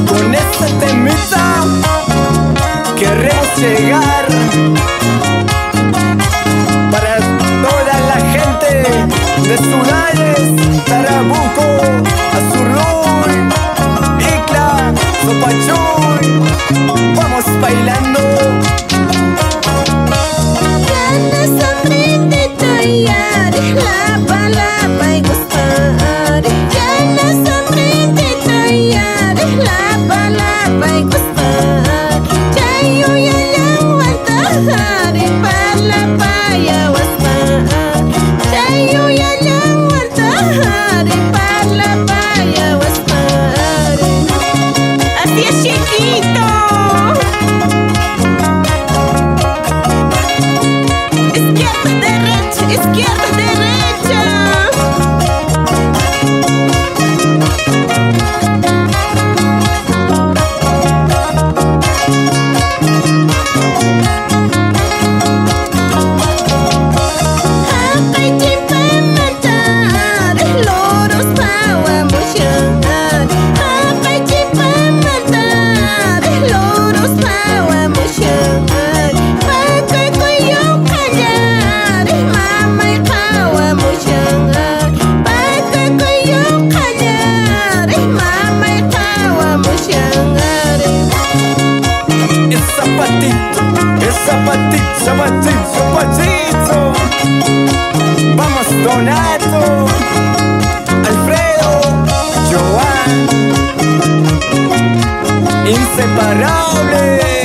Con esta temita queremos llegar para toda la gente de Sudales, Tarabuco, Azurruy, Icla, Sopachuy. Vamos bailando. Ganas hambre de tallar, lapa, lapa y gustar. Ganas hambre de tallar, lapa, lapa y gustar. Chayo ya lawantahar, parla paya wastar. Chayo ya lawantahar, parla paya wastar. Así es, chiquito. Izquierda, derecha. Hapay chimpa matar, loros pawa musyar. Hapay chimpa matar, loros pawa musyar. Pagkay kuyong kallar, mamay kawa musyar. Pagkay kuyong kallar, mamay kawa musyar. Es zapatito, es zapatito, zapatito, zapatito. Vamos Donato, Alfredo, Joan, inseparables.